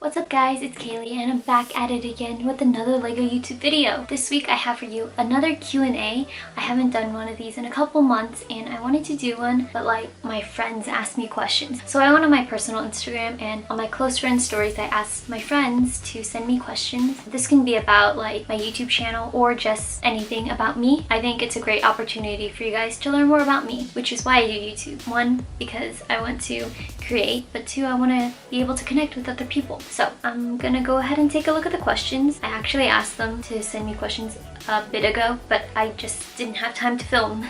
What's up guys, it's Kaylee and I'm back at it again with another LEGO YouTube video. This week I have for you another Q&A. I haven't done one of these in a couple months and I wanted to do one, but like my friends asked me questions. So I went on my personal Instagram and on my close friends stories I asked my friends to send me questions. This can be about like my YouTube channel or just anything about me. I think it's a great opportunity for you guys to learn more about me, which is why I do YouTube. One, because I want to create, but two, I want to be able to connect with other people. So I'm gonna go ahead and take a look at the questions. I actually asked them to send me questions a bit ago, but I just didn't have time to film.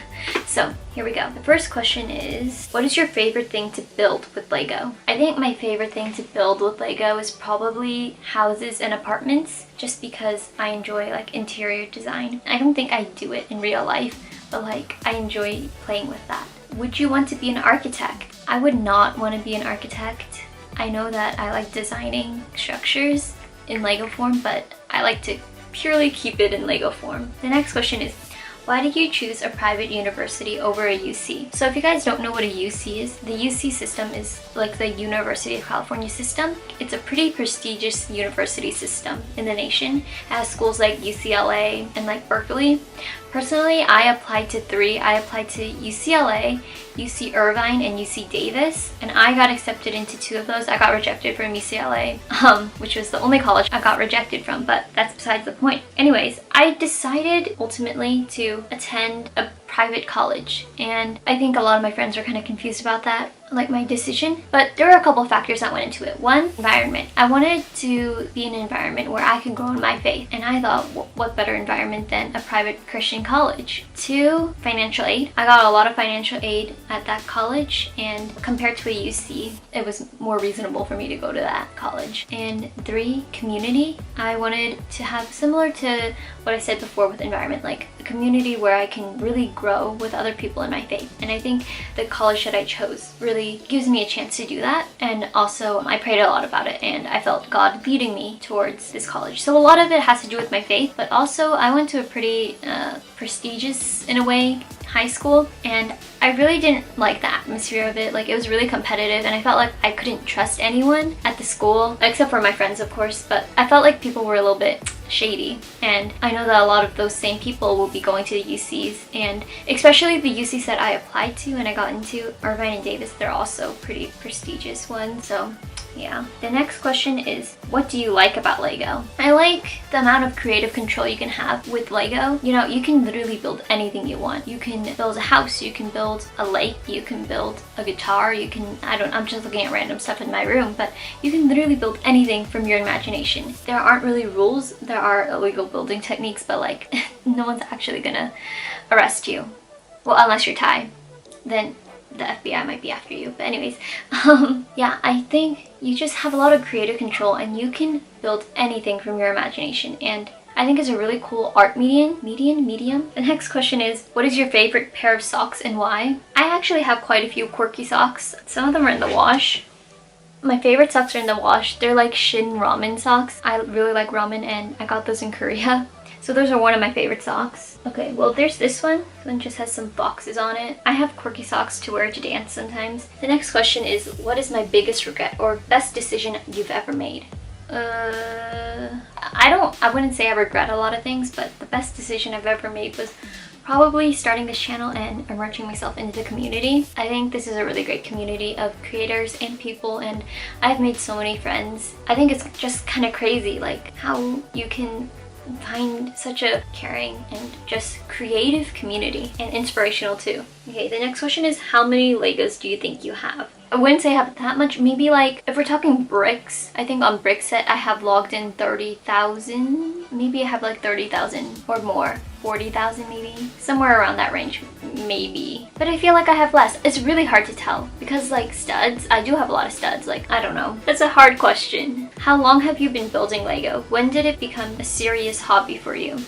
So here we go. The first question is, what is your favorite thing to build with LEGO? I think my favorite thing to build with LEGO is probably houses and apartments, just because I enjoy like interior design. I don't think I do it in real life, but like I enjoy playing with that. Would you want to be an architect? I would not want to be an architect. I know that I like designing structures in LEGO form, but I like to purely keep it in LEGO form. The next question is, why did you choose a private university over a UC? So if you guys don't know what a UC is, the UC system is like the University of California system. It's a pretty prestigious university system in the nation. It has schools like UCLA and like Berkeley. Personally, I applied to three. I applied to UCLA, UC Irvine, and UC Davis, and I got accepted into two of those. I got rejected from UCLA, which was the only college I got rejected from, but that's besides the point. Anyways, I decided ultimately to attend a private college, and I think a lot of my friends were kind of confused about that, like my decision, but there were a couple of factors that went into it. One, environment. I wanted to be in an environment where I could grow in my faith, and I thought, what better environment than a private Christian college? Two, financial aid. I got a lot of financial aid at that college, and compared to a UC, it was more reasonable for me to go to that college. And three, community. I wanted to have, similar to what I said before with environment, like a community where I can really grow with other people in my faith. And I think the college that I chose really gives me a chance to do that. And also I prayed a lot about it and I felt God leading me towards this college. So a lot of it has to do with my faith, but also I went to a pretty prestigious, in a way, high school, and I really didn't like the atmosphere of it. Like, it was really competitive and I felt like I couldn't trust anyone at the school, except for my friends of course, but I felt like people were a little bit shady, and I know that a lot of those same people will be going to the UCs, and especially the UCs that I applied to and I got into, Irvine and Davis, they're also pretty prestigious ones. So yeah. The next question is, what do you like about LEGO? I like the amount of creative control you can have with LEGO. You know, you can literally build anything you want. You can build a house, you can build a lake, you can build a guitar, you can, I'm just looking at random stuff in my room, but you can literally build anything from your imagination. There aren't really rules. There are illegal building techniques, but like, no one's actually gonna arrest you. Well, unless you're Thai, then the FBI might be after you. But anyways, yeah, I think you just have a lot of creative control and you can build anything from your imagination, and I think it's a really cool art medium. The next question is, what is your favorite pair of socks and why? I actually have quite a few quirky socks. Some of them are in the wash. My favorite socks are in the wash. They're like Shin ramen socks. I really like ramen and I got those in Korea. So those are one of my favorite socks. Okay, well there's this one. This one just has some boxes on it. I have quirky socks to wear to dance sometimes. The next question is, what is my biggest regret or best decision you've ever made? I wouldn't say I regret a lot of things, but the best decision I've ever made was probably starting this channel and immersing myself into the community. I think this is a really great community of creators and people, and I've made so many friends. I think it's just kind of crazy like how you can find such a caring and just creative community, and inspirational too. Okay, the next question is, how many Legos do you think you have? I wouldn't say I have that much. Maybe like, if we're talking bricks, I think on Brickset I have logged in 30,000. Maybe I have like 30,000 or more. 40,000 maybe. Somewhere around that range, maybe. But I feel like I have less. It's really hard to tell because like studs, I do have a lot of studs. Like, I don't know. That's a hard question. How long have you been building LEGO? When did it become a serious hobby for you?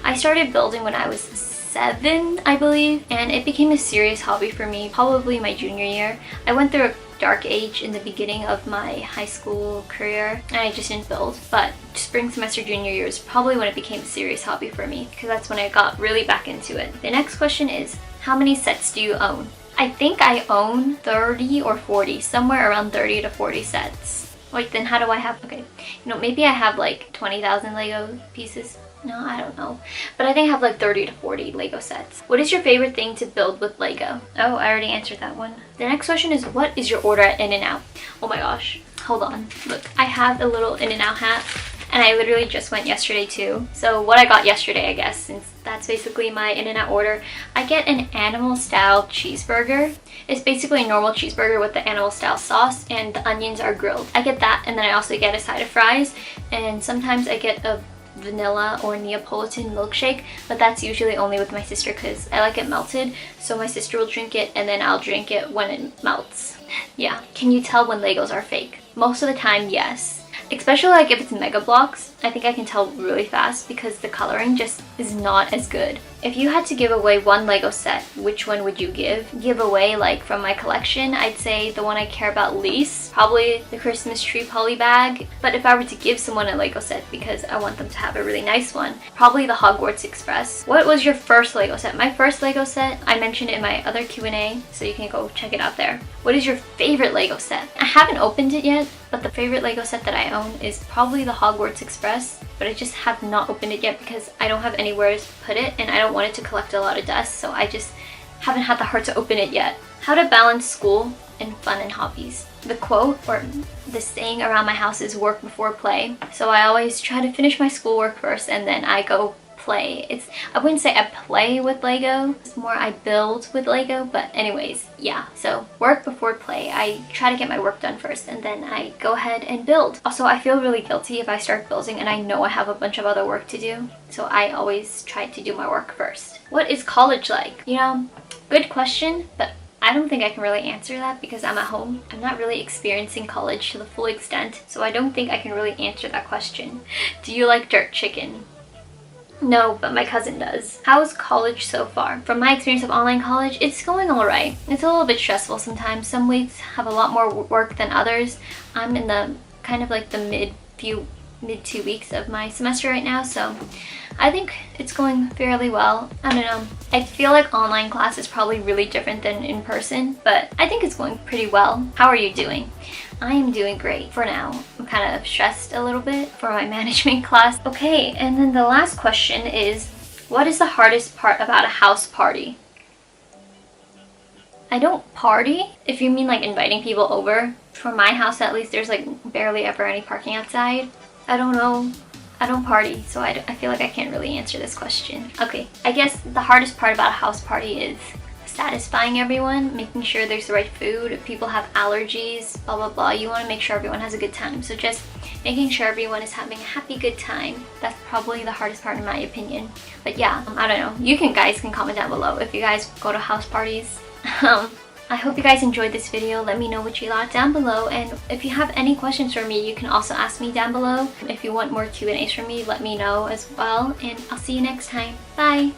I started building when I was 7, I believe, and it became a serious hobby for me probably my junior year. I went through a dark age in the beginning of my high school career and I just didn't build, but spring semester junior year is probably when it became a serious hobby for me, because that's when I got really back into it. The next question is, how many sets do you own? I think I own 30 or 40, somewhere around 30 to 40 sets. Wait, then how do I have, okay, maybe I have like 20,000 Lego pieces. No, I don't know. But I think I have like 30 to 40 Lego sets. What is your favorite thing to build with Lego? Oh, I already answered that one. The next question is, what is your order at In-N-Out? Oh my gosh. Hold on. Look, I have a little In-N-Out hat. And I literally just went yesterday too. So what I got yesterday, I guess, since that's basically my In-N-Out order, I get an animal style cheeseburger. It's basically a normal cheeseburger with the animal style sauce and the onions are grilled. I get that, and then I also get a side of fries, and sometimes I get a vanilla or Neapolitan milkshake, but that's usually only with my sister because I like it melted. So my sister will drink it and then I'll drink it when it melts. Yeah. Can you tell when Legos are fake? Most of the time, yes. Especially like if it's Mega Blocks, I think I can tell really fast because the coloring just is not as good. If you had to give away one Lego set, which one would you give? Give away, like from my collection, I'd say the one I care about least, probably the Christmas tree poly bag. But if I were to give someone a Lego set because I want them to have a really nice one, probably the Hogwarts Express. What was your first Lego set? My first Lego set, I mentioned it in my other Q&A, so you can go check it out there. What is your favorite Lego set? I haven't opened it yet, but the favorite Lego set that I own is probably the Hogwarts Express, but I just have not opened it yet because I don't have anywhere to put it and I don't want it to collect a lot of dust, so I just haven't had the heart to open it yet. How to balance school and fun and hobbies. The quote or the saying around my house is work before play, so I always try to finish my schoolwork first and then I go play. I wouldn't say I play with Lego, it's more I build with Lego, but anyways, yeah. So work before play. I try to get my work done first and then I go ahead and build. Also, I feel really guilty if I start building and I know I have a bunch of other work to do, so I always try to do my work first. What is college like? Good question, but I don't think I can really answer that because I'm at home. I'm not really experiencing college to the full extent, so I don't think I can really answer that question. Do you like jerk chicken? No, but my cousin does. How's college so far? From my experience of online college, it's going alright. It's a little bit stressful sometimes. Some weeks have a lot more work than others. I'm in the kind of like the mid 2 weeks of my semester right now, so I think it's going fairly well. I don't know. I feel like online class is probably really different than in person, but I think it's going pretty well. How are you doing? I am doing great for now. I'm kind of stressed a little bit for my management class. Okay, and then the last question is, what is the hardest part about a house party? I don't party. If you mean like inviting people over, for my house at least, there's like barely ever any parking outside. I don't know. I don't party, so I feel like I can't really answer this question. Okay, I guess the hardest part about a house party is satisfying everyone, making sure there's the right food. If people have allergies, blah blah blah, you want to make sure everyone has a good time. So just making sure everyone is having a happy good time. That's probably the hardest part in my opinion. But yeah, I don't know. You guys can comment down below if you guys go to house parties. I hope you guys enjoyed this video. Let me know what you thought down below, and if you have any questions for me, you can also ask me down below. If you want more Q&As from me, let me know as well, and I'll see you next time. Bye!